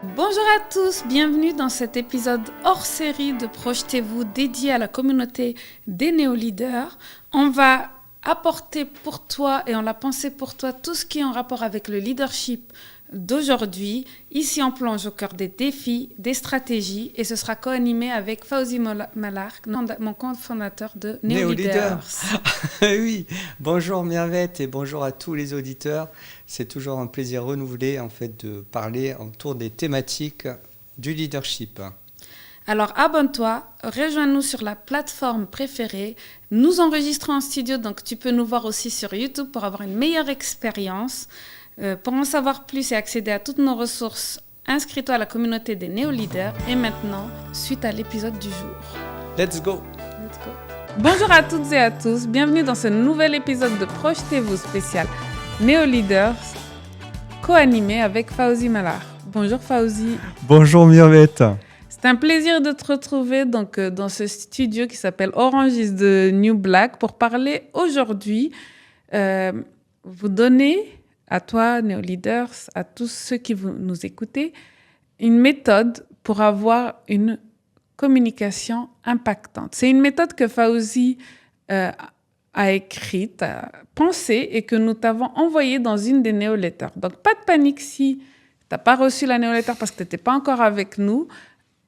Bonjour à tous, bienvenue dans cet épisode hors série de Projetez-vous dédié à la communauté des néo-leaders. On va apporter pour toi et on l'a pensé pour toi tout ce qui est en rapport avec le leadership d'aujourd'hui. Ici, on plonge au cœur des défis, des stratégies et ce sera co-animé avec Fawzi Malak, mon cofondateur de Néo-leaders. Oui, bonjour Mervette et bonjour à tous les auditeurs. C'est toujours un plaisir renouvelé en fait de parler autour des thématiques du leadership. Alors abonne-toi, rejoins-nous sur la plateforme préférée. Nous enregistrons en studio, donc tu peux nous voir aussi sur YouTube pour avoir une meilleure expérience. Pour en savoir plus et accéder à toutes nos ressources, inscris-toi à la communauté des néo-leaders. Et maintenant, suite à l'épisode du jour. Let's go! Bonjour à toutes et à tous, bienvenue dans ce nouvel épisode de Projetez-vous spécial Néo-leaders, co-animé avec Fawzi Malak. Bonjour Fawzi. Bonjour Mervette. C'est un plaisir de te retrouver donc, dans ce studio qui s'appelle Orange is the New Black pour parler aujourd'hui, vous donner à toi, néo-leaders, à tous ceux qui nous écoutez, une méthode pour avoir une communication impactante. C'est une méthode que Fawzi a écrite, a pensée et que nous t'avons envoyée dans une des néo-letters. Donc, pas de panique si tu n'as pas reçu la néo-letter parce que tu n'étais pas encore avec nous.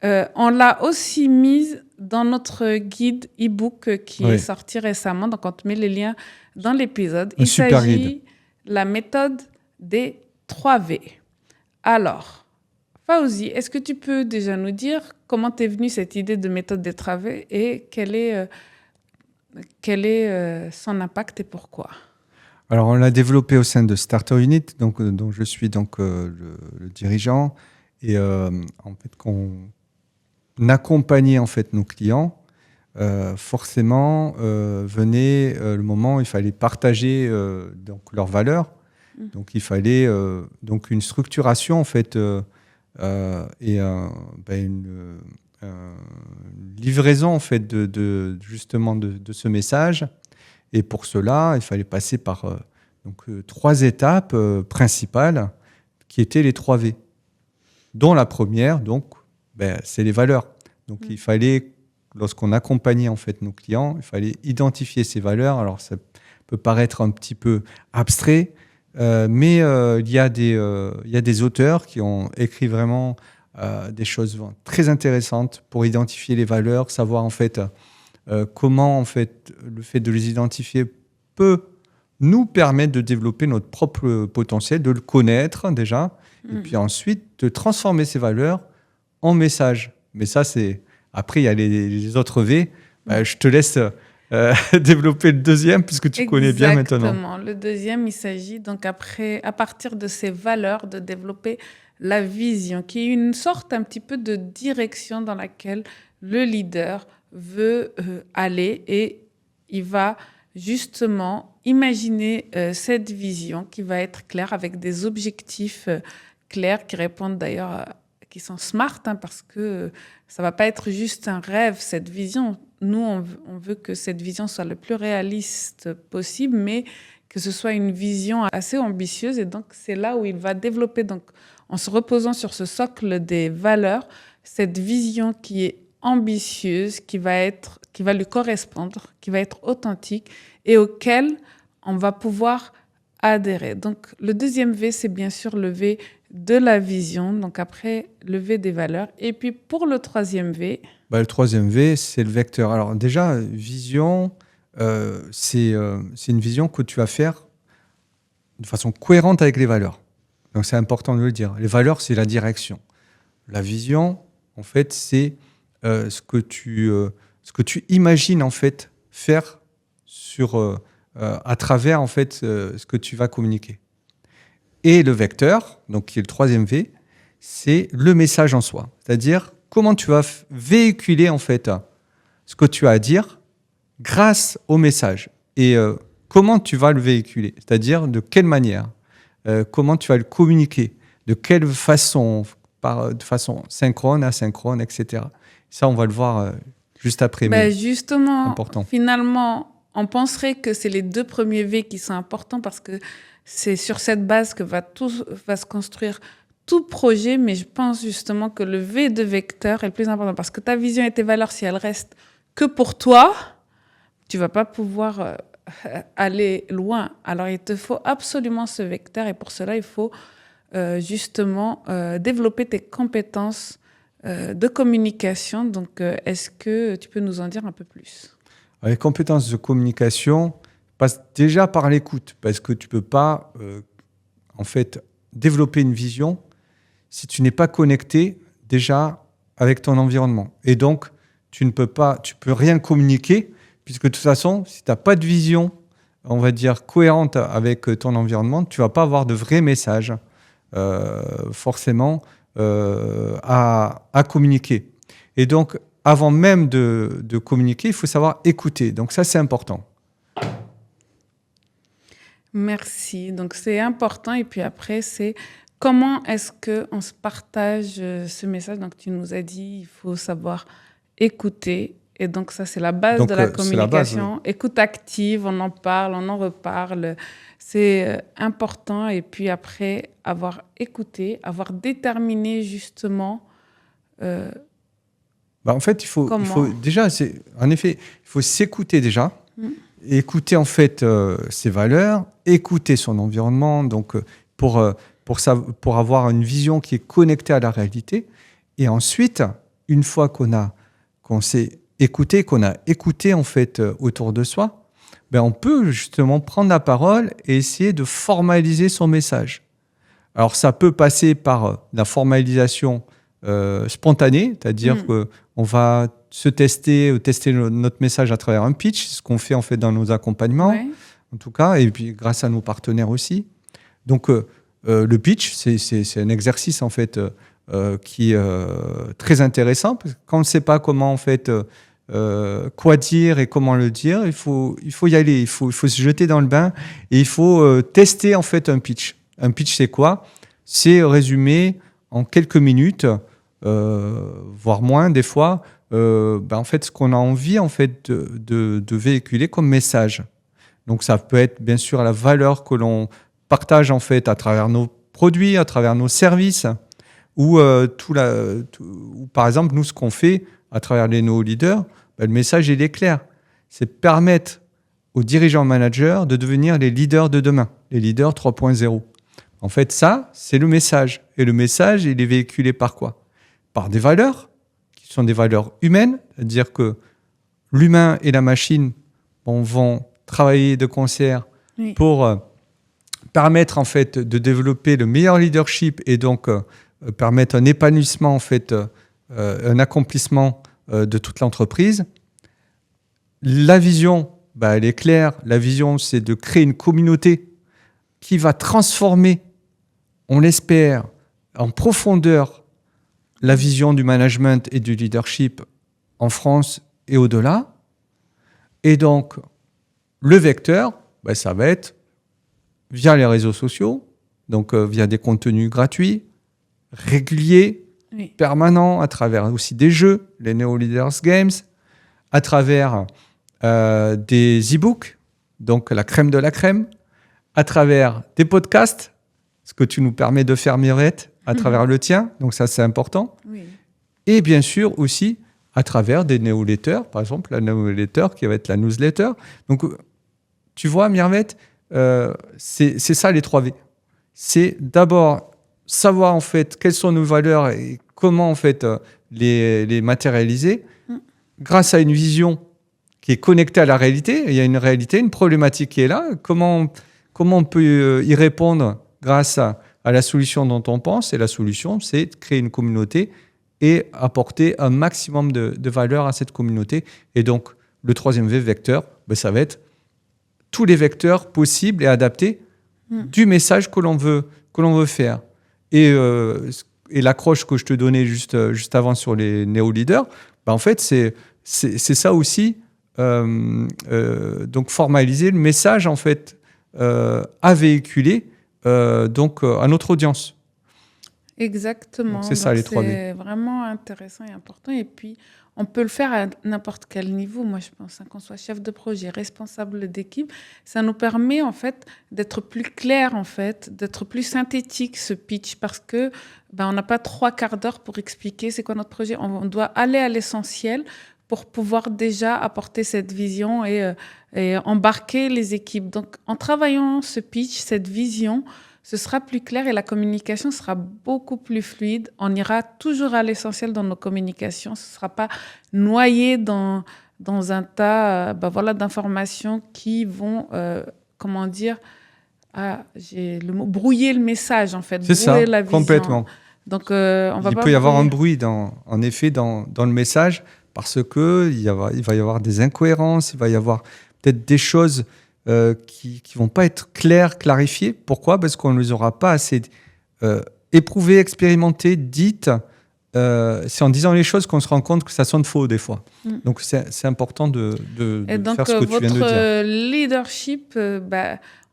On l'a aussi mise dans notre guide e-book qui est sorti récemment. Donc, on te met les liens dans l'épisode. Il s'agit de la méthode des 3 V. Alors, Fawzi, est-ce que tu peux déjà nous dire comment t'es venue cette idée de méthode des 3 V et quel est son impact et pourquoi? Alors, on l'a développé au sein de Starter Unit, dont je suis le dirigeant, et en fait qu'on accompagnait en fait nos clients. Forcément, venait le moment où il fallait partager donc leurs valeurs. Donc, il fallait donc une structuration en fait et une livraison en fait de ce message. Et pour cela, il fallait passer par 3 étapes principales qui étaient les 3 V, dont la première, c'est les valeurs. Donc, il fallait, lorsqu'on accompagnait en fait nos clients, il fallait identifier ces valeurs. Alors, ça peut paraître un petit peu abstrait, mais il y a des auteurs qui ont écrit vraiment des choses très intéressantes pour identifier les valeurs, savoir en fait comment en fait le fait de les identifier peut nous permettre de développer notre propre potentiel, de le connaître déjà, et puis ensuite de transformer ces valeurs en messages. Mais ça, c'est après il y a les autres V. Je te laisse développer le deuxième puisque tu connais bien maintenant. Exactement. Le deuxième, il s'agit donc après, à partir de ces valeurs, de développer la vision, qui est une sorte un petit peu de direction dans laquelle le leader veut aller et il va justement imaginer cette vision qui va être claire avec des objectifs clairs qui répondent d'ailleurs, qui sont smart, parce que ça ne va pas être juste un rêve, cette vision. Nous, on veut que cette vision soit le plus réaliste possible, mais que ce soit une vision assez ambitieuse. Et donc, c'est là où il va développer, donc, en se reposant sur ce socle des valeurs, cette vision qui est ambitieuse, qui va lui correspondre, qui va être authentique et auquel on va pouvoir adhérer. Donc, le deuxième V, c'est bien sûr le V de la vision. Donc, après, le V des valeurs. Et puis, pour le troisième V... le troisième V, c'est le vecteur. Alors déjà, vision, c'est une vision que tu vas faire de façon cohérente avec les valeurs. Donc, c'est important de le dire. Les valeurs, c'est la direction. La vision, en fait, c'est ce que tu imagines en fait faire à travers en fait ce que tu vas communiquer. Et le vecteur, donc qui est le troisième V, c'est le message en soi. C'est-à-dire comment tu vas véhiculer en fait ce que tu as à dire grâce au message. Et comment tu vas le véhiculer, c'est-à-dire de quelle manière, comment tu vas le communiquer, de quelle façon, de façon synchrone, asynchrone, etc. Ça, on va le voir juste après. Mais justement, important. Finalement, on penserait que c'est les 2 premiers V qui sont importants parce que c'est sur cette base que va se construire tout projet, mais je pense justement que le V de vecteur est le plus important parce que ta vision et tes valeurs, si elles restent que pour toi, tu vas pas pouvoir aller loin. Alors, il te faut absolument ce vecteur et pour cela, il faut justement développer tes compétences de communication. Donc, est-ce que tu peux nous en dire un peu plus? Les compétences de communication passent déjà par l'écoute, parce que tu peux pas, en fait, développer une vision si tu n'es pas connecté déjà avec ton environnement. Et donc, tu peux rien communiquer, puisque de toute façon, si tu n'as pas de vision, on va dire, cohérente avec ton environnement, tu vas pas avoir de vrais messages, forcément, à communiquer. Et donc, avant même de communiquer, il faut savoir écouter. Donc ça, c'est important. Merci. Donc, c'est important. Et puis après, c'est comment est-ce qu'on se partage ce message? Donc, tu nous as dit, il faut savoir écouter. Et donc, ça, c'est la base de la communication. La base, oui. Écoute active, on en parle, on en reparle. C'est important. Et puis après, avoir écouté, avoir déterminé justement... en fait, il faut déjà, en effet, il faut s'écouter déjà. Écouter en fait ses valeurs, écouter son environnement, donc pour avoir une vision qui est connectée à la réalité. Et ensuite, une fois qu'on s'est écouté, qu'on a écouté en fait autour de soi, on peut justement prendre la parole et essayer de formaliser son message. Alors ça peut passer par la formalisation spontanée, c'est-à-dire qu'on va tester notre message à travers un pitch, c'est ce qu'on fait en fait dans nos accompagnements, en tout cas, et puis grâce à nos partenaires aussi. Donc le pitch, c'est un exercice en fait qui est très intéressant, parce que quand on ne sait pas comment en fait quoi dire et comment le dire, il faut y aller, il faut se jeter dans le bain et il faut tester en fait un pitch. Un pitch, c'est quoi? C'est résumé en quelques minutes, voire moins des fois, en fait, ce qu'on a envie en fait de véhiculer comme message. Donc ça peut être bien sûr la valeur que l'on partage en fait à travers nos produits, à travers nos services, ou par exemple nous ce qu'on fait à travers les néo-leaders, le message il est clair, c'est permettre aux dirigeants managers de devenir les leaders de demain, les leaders 3.0. En fait ça c'est le message, et le message il est véhiculé par quoi? Par des valeurs qui sont des valeurs humaines, c'est-à-dire que l'humain et la machine vont travailler de concert pour permettre en fait de développer le meilleur leadership et donc permettre un épanouissement en fait, un accomplissement de toute l'entreprise. La vision, elle est claire. La vision, c'est de créer une communauté qui va transformer, on l'espère, en profondeur la vision du management et du leadership en France et au-delà. Et donc, le vecteur, ça va être via les réseaux sociaux, donc via des contenus gratuits, réguliers, permanents, à travers aussi des jeux, les Neo Leaders Games, à travers des e-books, donc la crème de la crème, à travers des podcasts, ce que tu nous permets de faire, Mirette, à travers le tien, donc ça c'est important. Oui. Et bien sûr aussi à travers des newsletters, par exemple la newsletter qui va être la newsletter. Donc tu vois, Mirette, c'est ça les 3 V. C'est d'abord savoir en fait quelles sont nos valeurs et comment en fait les matérialiser grâce à une vision qui est connectée à la réalité. Il y a une réalité, une problématique qui est là. Comment on peut y répondre grâce à la solution dont on pense? Et la solution, c'est de créer une communauté et apporter un maximum de valeur à cette communauté. Et donc, le 3e V, vecteur, ça va être tous les vecteurs possibles et adaptés du message que l'on veut faire. Et l'accroche que je te donnais juste avant sur les néo-leaders, en fait, c'est ça aussi. Donc, formaliser le message, en fait, à véhiculer à notre audience. Exactement. Donc, c'est ça, Donc, les 3V. c'est vraiment intéressant et important. Et puis, on peut le faire à n'importe quel niveau. Moi, je pense qu'on soit chef de projet, responsable d'équipe. Ça nous permet, en fait, d'être plus clair, en fait, d'être plus synthétique, ce pitch, parce que on n'a pas 3/4 d'heure pour expliquer c'est quoi notre projet. On doit aller à l'essentiel pour pouvoir déjà apporter cette vision et embarquer les équipes. Donc, en travaillant ce pitch, cette vision, ce sera plus clair et la communication sera beaucoup plus fluide. On ira toujours à l'essentiel dans nos communications. Ce ne sera pas noyé dans un tas d'informations qui vont, j'ai le mot, brouiller le message, en fait, C'est ça, brouiller la vision. complètement. Donc, on va Il pas peut y avoir un brouiller. bruit, en effet, dans le message, parce que il va y avoir des incohérences, il va y avoir peut-être des choses qui vont pas être claires, clarifiées. Pourquoi ? Parce qu'on ne les aura pas assez éprouvées, expérimentées, dites. C'est en disant les choses qu'on se rend compte que ça sonne faux des fois. Donc c'est important de Et donc, faire ce que tu viens de dire. votre leadership,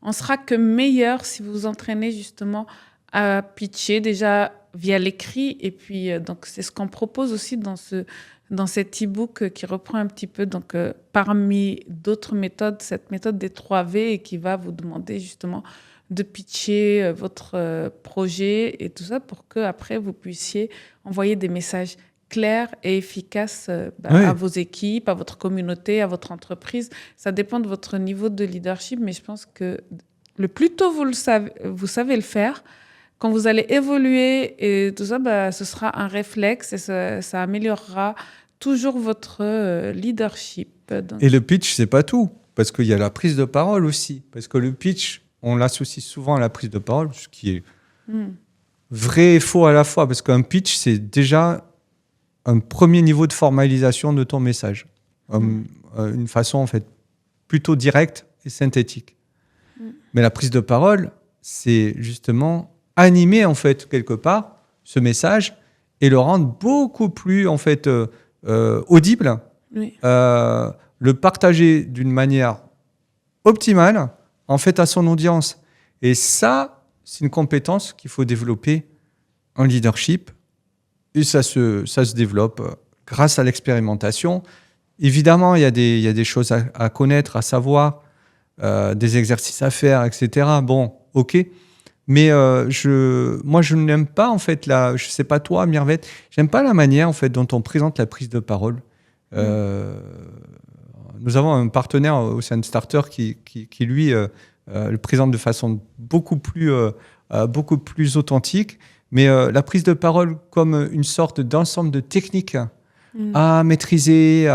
on sera que meilleur si vous vous entraînez justement à pitcher déjà via l'écrit. Et puis, donc, c'est ce qu'on propose aussi dans cet e-book qui reprend un petit peu, donc, parmi d'autres méthodes, cette méthode des 3V et qui va vous demander justement de pitcher votre projet et tout ça pour qu'après, vous puissiez envoyer des messages clairs et efficaces Oui. à vos équipes, à votre communauté, à votre entreprise. Ça dépend de votre niveau de leadership, mais je pense que le plus tôt vous savez le faire, quand vous allez évoluer et tout ça, ce sera un réflexe et ça améliorera toujours votre leadership. Donc, Et le pitch, c'est pas tout, parce qu'il y a la prise de parole aussi. Parce que le pitch, on l'associe souvent à la prise de parole, ce qui est vrai et faux à la fois, parce qu'un pitch, c'est déjà un premier niveau de formalisation de ton message. Une façon, en fait, plutôt directe et synthétique. Mais la prise de parole, c'est justement animer, en fait, quelque part, ce message et le rendre beaucoup plus, en fait, audible, oui. le partager d'une manière optimale, en fait, à son audience. Et ça, c'est une compétence qu'il faut développer en leadership. Et ça se développe grâce à l'expérimentation. Évidemment, il y a des choses à connaître, à savoir, des exercices à faire, etc. Bon, ok. Mais moi, je n'aime pas, en fait, je sais pas toi, Mirvet, j'aime pas la manière, en fait, dont on présente la prise de parole. Nous avons un partenaire au sein de Starter qui lui, le présente de façon beaucoup plus authentique. Mais la prise de parole comme une sorte d'ensemble de techniques à maîtriser,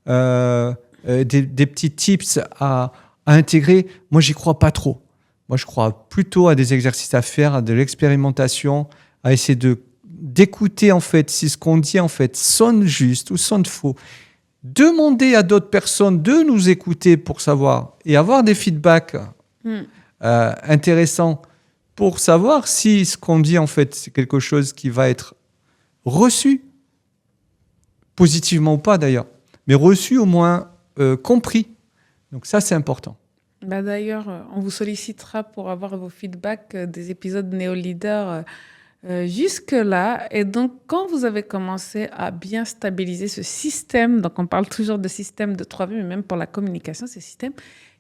des petits tips à intégrer, moi, j'y crois pas trop. Moi, je crois plutôt à des exercices à faire, à de l'expérimentation, à essayer d'écouter, en fait, si ce qu'on dit, en fait, sonne juste ou sonne faux. Demander à d'autres personnes de nous écouter pour savoir et avoir des feedbacks intéressants pour savoir si ce qu'on dit, en fait, c'est quelque chose qui va être reçu, positivement ou pas d'ailleurs, mais reçu au moins compris. Donc ça, c'est important. D'ailleurs, on vous sollicitera pour avoir vos feedbacks des épisodes Néo-Leader jusque-là. Et donc, quand vous avez commencé à bien stabiliser ce système, donc on parle toujours de système de 3V, mais même pour la communication, ce système,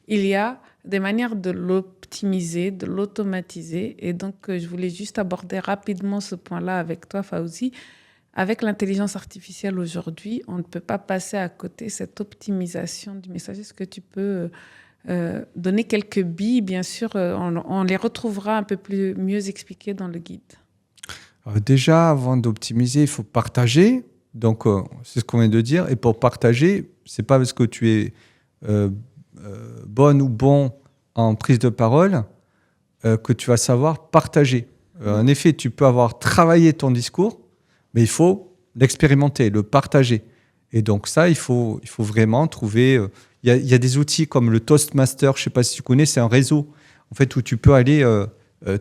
il y a des manières de l'optimiser, de l'automatiser. Et donc, je voulais juste aborder rapidement ce point-là avec toi, Fawzi. Avec l'intelligence artificielle aujourd'hui, on ne peut pas passer à côté de cette optimisation du message. Est-ce que tu peux donner quelques billes? Bien sûr, on les retrouvera un peu mieux expliquées dans le guide. Alors déjà, avant d'optimiser, il faut partager. Donc, c'est ce qu'on vient de dire. Et pour partager, c'est pas parce que tu es bonne ou bon en prise de parole que tu vas savoir partager. En effet, tu peux avoir travaillé ton discours, mais il faut l'expérimenter, le partager. Et donc ça, il faut vraiment trouver... Il y a des outils comme le Toastmaster, je ne sais pas si tu connais, c'est un réseau en fait, où tu peux aller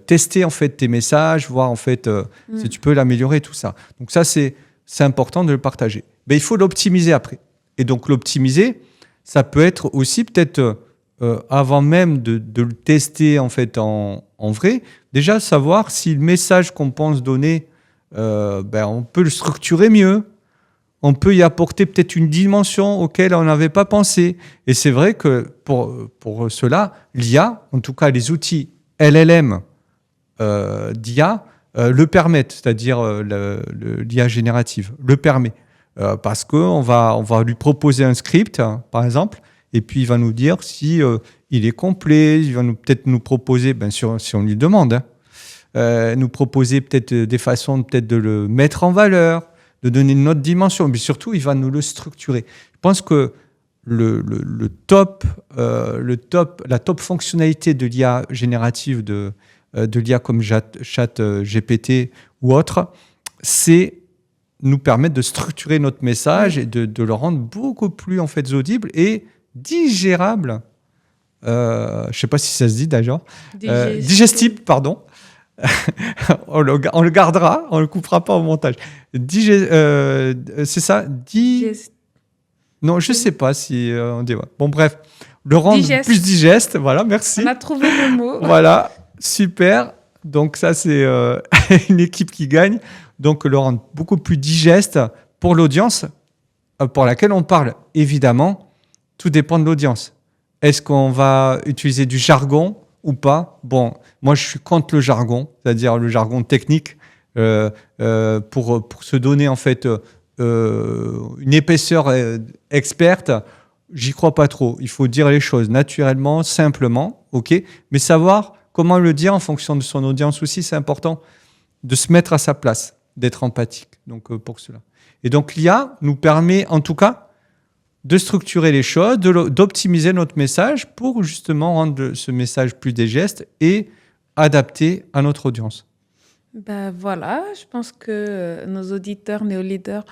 tester en fait, tes messages, voir en fait, si tu peux l'améliorer, tout ça. Donc ça, c'est important de le partager. Mais il faut l'optimiser après. Et donc l'optimiser, ça peut être aussi peut-être avant même de le tester en fait en vrai, déjà savoir si le message qu'on pense donner, on peut le structurer mieux. On peut y apporter peut-être une dimension auquel on n'avait pas pensé. Et c'est vrai que pour cela, l'IA, en tout cas les outils LLM d'IA, le permettent, c'est-à-dire l'IA générative, le permet. Parce qu'on on va lui proposer un script, hein, par exemple, et puis il va nous dire si il est complet, il va peut-être nous proposer, bien sûr, si on lui demande, hein, nous proposer peut-être des façons peut-être de le mettre en valeur, de donner une autre dimension, mais surtout, il va nous le structurer. Je pense que la top fonctionnalité de l'IA générative, de l'IA comme Chat GPT ou autre, c'est nous permettre de structurer notre message et de le rendre beaucoup plus en fait audible et digérable. Je ne sais pas si ça se dit d'ailleurs. Digestible, pardon. on le gardera, on ne le coupera pas au montage. C'est ça Non, je ne sais pas si on dit. Ouais. Bon, bref, le rendre plus digeste. Voilà, merci. On a trouvé le mot. Voilà, super. Donc ça, c'est une équipe qui gagne. Donc le rendre beaucoup plus digeste pour l'audience pour laquelle on parle. Évidemment, tout dépend de l'audience. Est-ce qu'on va utiliser du jargon ou pas? Bon, moi, je suis contre le jargon, c'est-à-dire le jargon technique, pour se donner en fait une épaisseur experte. J'y crois pas trop. Il faut dire les choses naturellement, simplement, ok, mais savoir comment le dire en fonction de son audience aussi, c'est important de se mettre à sa place, d'être empathique. Donc pour cela. Et donc l'IA nous permet en tout cas de structurer les choses, d'optimiser notre message pour justement rendre ce message plus digeste et adapté à notre audience. Ben voilà, je pense que nos auditeurs néo-leaders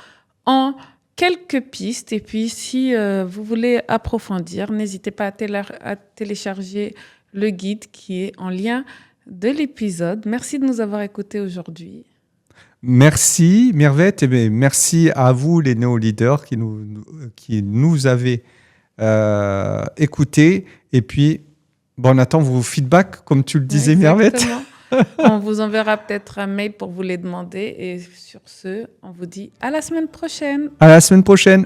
ont quelques pistes. Et puis, si vous voulez approfondir, n'hésitez pas à télécharger le guide qui est en lien de l'épisode. Merci de nous avoir écoutés aujourd'hui. Merci Mirvette, et merci à vous les néo-leaders qui nous avez écoutés. Et puis, on attend vos feedbacks, comme tu le disais Mirvette. On vous enverra peut-être un mail pour vous les demander. Et sur ce, on vous dit à la semaine prochaine. À la semaine prochaine.